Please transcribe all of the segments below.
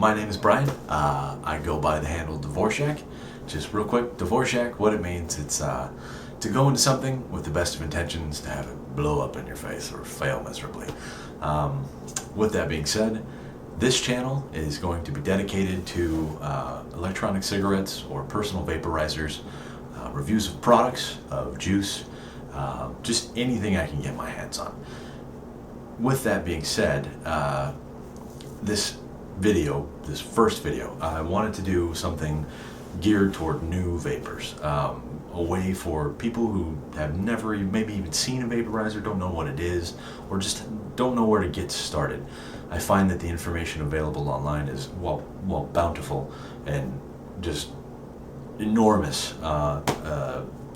My name is Brian. I go by the handle Dvorak. Just real quick, Dvorak, what it means, it's to go into something with the best of intentions, to have it blow up in your face or fail miserably. With that being said, this channel is going to be dedicated to electronic cigarettes or personal vaporizers, reviews of products, of juice, just anything I can get my hands on. With that being said, this first video, I wanted to do something geared toward new vapors, a way for people who have never maybe even seen a vaporizer, don't know what it is, or just don't know where to get started. I find that the information available online is well bountiful and just enormous.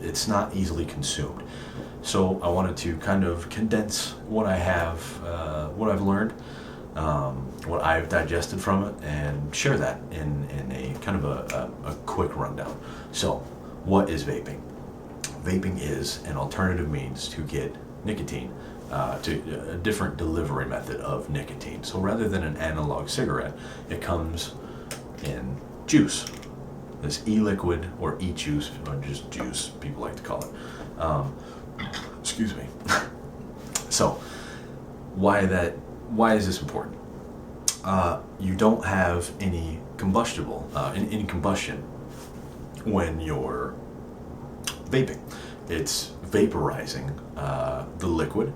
It's not easily consumed. So I wanted to kind of condense what I have, what I've learned, what I've digested from it, and share that in a kind of a quick rundown. So, what is vaping? Vaping is an alternative means to get nicotine, to a different delivery method of nicotine. So rather than an analog cigarette, it comes in juice. This e-liquid or e-juice, or just juice, people like to call it. Excuse me. So, why is this important? You don't have any combustible, any combustion when you're vaping. It's vaporizing the liquid,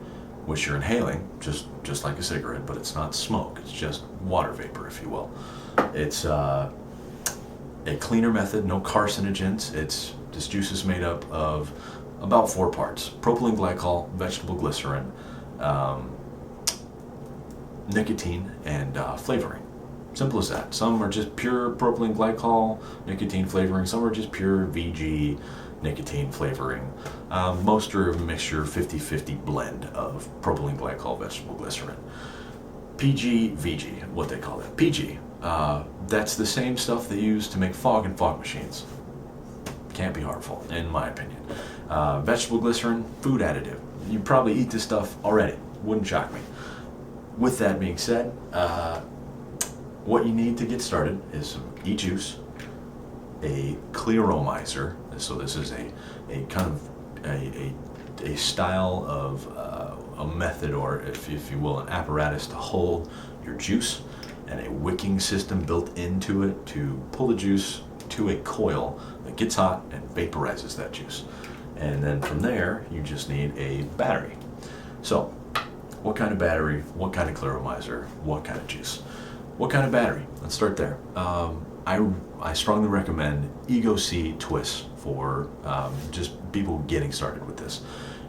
which you're inhaling, just like a cigarette, but it's not smoke. It's just water vapor, if you will. It's a cleaner method, no carcinogens. This juice is made up of about 4 parts: propylene glycol, vegetable glycerin, nicotine, and flavoring. Simple as that. Some are just pure propylene glycol, nicotine flavoring. Some are just pure VG, nicotine flavoring. Most are a mixture, 50-50 blend of propylene glycol, vegetable glycerin. PG, VG, what they call it. PG, that's the same stuff they use to make fog and fog machines. Can't be harmful, in my opinion. Vegetable glycerin, food additive. You probably eat this stuff already. Wouldn't shock me. With that being said, what you need to get started is some e-juice, a Clearomizer. So this is a kind of a style of a method, or if you will, an apparatus to hold your juice, and a wicking system built into it to pull the juice to a coil that gets hot and vaporizes that juice. And then from there, you just need a battery. So, what kind of battery, what kind of Clearomizer, what kind of juice? What kind of battery? Let's start there. I strongly recommend e-cig twists for just people getting started with this.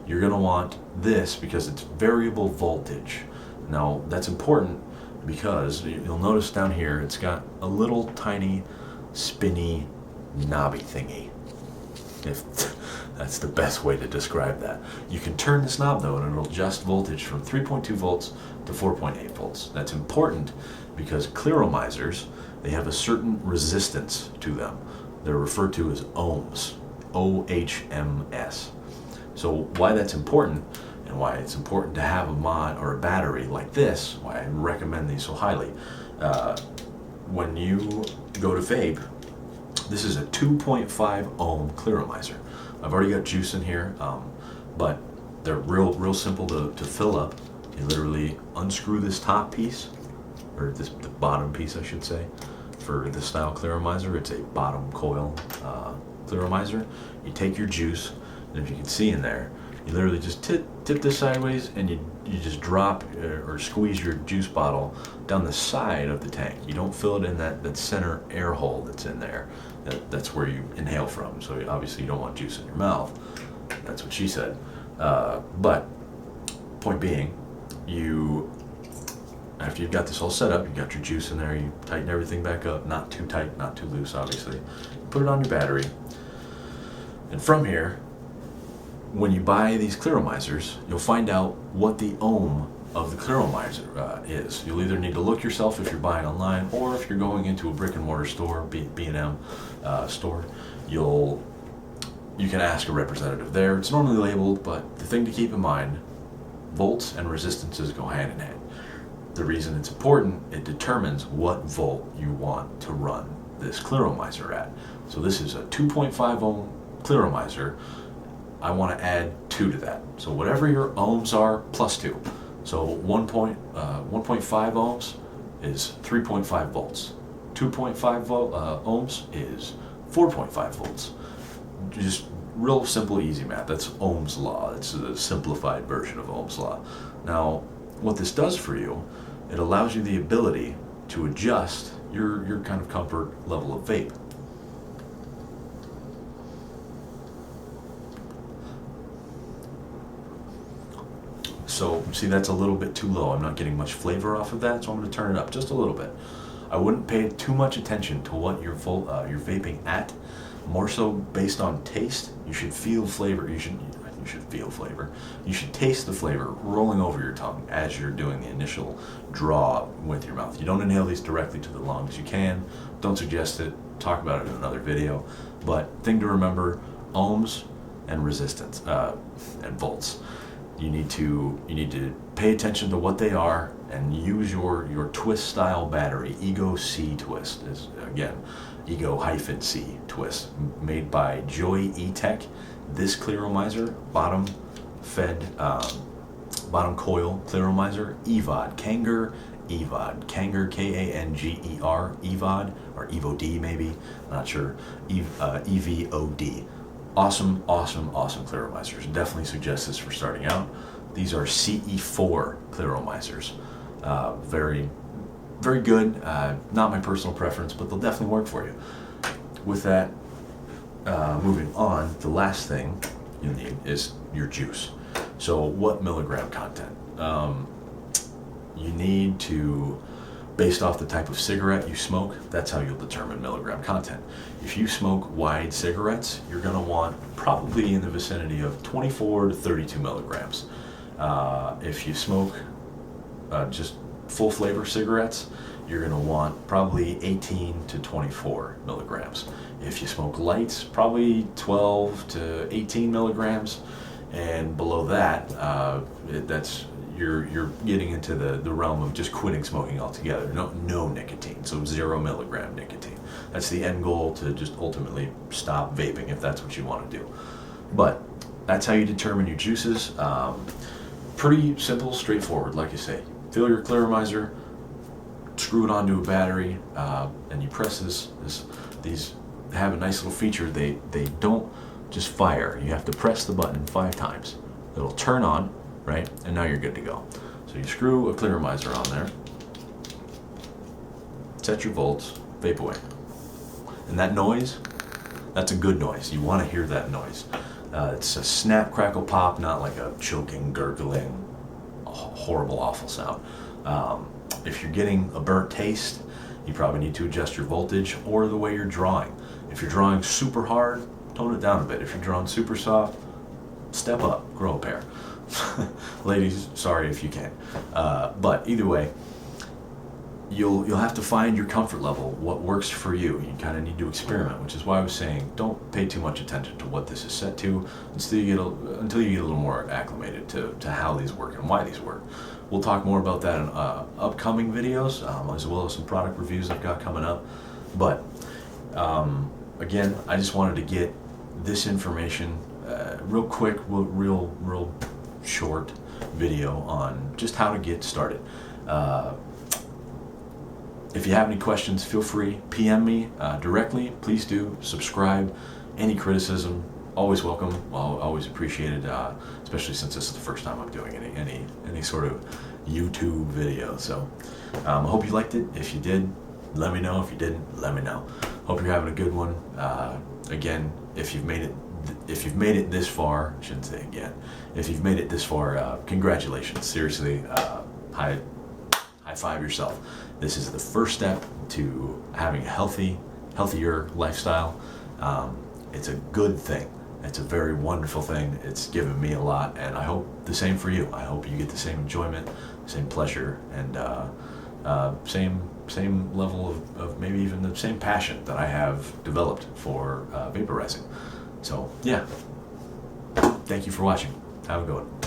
You're going to want this because it's variable voltage. Now, that's important because you'll notice down here it's got a little tiny spinny knobby thingy, if that's the best way to describe that. You can turn this knob though and it'll adjust voltage from 3.2 volts to 4.8 volts. That's important because Clearomizers, they have a certain resistance to them. They're referred to as ohms, oHms. So why that's important, and why it's important to have a mod or a battery like this, why I recommend these so highly. When you go to vape, this is a 2.5 ohm Clearomizer. I've already got juice in here, but they're real simple to fill up. You literally unscrew this top piece, or the bottom piece I should say. For this style Clearomizer, it's a bottom coil Clearomizer. You take your juice, and if you can see in there, you literally just tip this sideways, and you just drop or squeeze your juice bottle down the side of the tank. You don't fill it in that center air hole that's in there. That's where you inhale from. So obviously you don't want juice in your mouth. That's what she said. But point being, after you've got this all set up, you've got your juice in there, you tighten everything back up, not too tight, not too loose, obviously. Put it on your battery. And from here, when you buy these Clearomizers, you'll find out what the ohm of the Clearomizer is. You'll either need to look yourself if you're buying online, or if you're going into a brick and mortar store, B&M store, you can ask a representative there. It's normally labeled, but the thing to keep in mind, volts and resistances go hand in hand. the reason it's important, it determines what volt you want to run this Clearomizer at. So this is a 2.5 ohm Clearomizer. I want to add 2 to that. So whatever your ohms are, plus 2. So 1.5 ohms is 3.5 volts. 2.5 ohms is 4.5 volts. Just real simple, easy math. That's Ohm's law. It's a simplified version of Ohm's law. Now, what this does for you, it allows you the ability to adjust your kind of comfort level of vape. So, see, that's a little bit too low. I'm not getting much flavor off of that, so I'm going to turn it up just a little bit. I wouldn't pay too much attention to what you're vaping at. More so based on taste. You should feel flavor. You should feel flavor. You should taste the flavor rolling over your tongue as you're doing the initial draw with your mouth. You don't inhale these directly to the lungs. You can. Don't suggest it. Talk about it in another video. But thing to remember: ohms and resistance and volts. You need to pay attention to what they are and use your twist style battery. e-cig twist is, again, e-c twist, made by JoyEtech. This Clearomizer, bottom coil Clearomizer, EVOD, Kanger, Kanger, K-A-N-G-E-R, EVOD, or EVOD maybe, I'm not sure, EVOD. Awesome Clearomizers. Definitely suggest this for starting out. These are CE4 Clearomizers. Very, very good. Not my personal preference, but they'll definitely work for you. With that, moving on, the last thing you need is your juice. So what milligram content? You need to, based off the type of cigarette you smoke, that's how you'll determine milligram content. If you smoke wide cigarettes, you're going to want probably in the vicinity of 24 to 32 milligrams. If you smoke just full flavor cigarettes, you're going to want probably 18 to 24 milligrams. If you smoke lights, probably 12 to 18 milligrams, and below that, you're getting into the realm of just quitting smoking altogether. No nicotine, so 0 milligram nicotine. That's the end goal, to just ultimately stop vaping if that's what you want to do. But that's how you determine your juices. Pretty simple, straightforward, like I say. Fill your Clearomizer, screw it onto a battery, and you press these have a nice little feature. They don't just fire. You have to press the button 5 times. It'll turn on, right? And now you're good to go. So you screw a Clearomizer on there, set your volts, vape away. And that noise, that's a good noise. You want to hear that noise. It's a snap, crackle, pop, not like a choking, gurgling, horrible, awful sound. If you're getting a burnt taste, you probably need to adjust your voltage or the way you're drawing. If you're drawing super hard, tone it down a bit. If you're drawing super soft, step up, grow a pair. Ladies, sorry if you can't. But either way, you'll have to find your comfort level, what works for you. You kind of need to experiment, which is why I was saying don't pay too much attention to what this is set to until you get a little more acclimated to how these work and why these work. We'll talk more about that in upcoming videos, as well as some product reviews I've got coming up. But again, I just wanted to get this information real quick, real short video on just how to get started. If you have any questions, feel free, PM me directly. Please do subscribe. Any criticism, always welcome. Always appreciated, especially since this is the first time I'm doing any sort of YouTube video. So I hope you liked it. If you did, let me know. If you didn't, let me know. Hope you're having a good one. Again, if you've made it this far, I shouldn't say again. If you've made it this far, congratulations. Seriously, high five yourself. This is the first step to having a healthier lifestyle. It's a good thing. It's a very wonderful thing. It's given me a lot, and I hope the same for you. I hope you get the same enjoyment, same pleasure, and same level of maybe even the same passion that I have developed for vaporizing. So yeah, thank you for watching. Have a good one.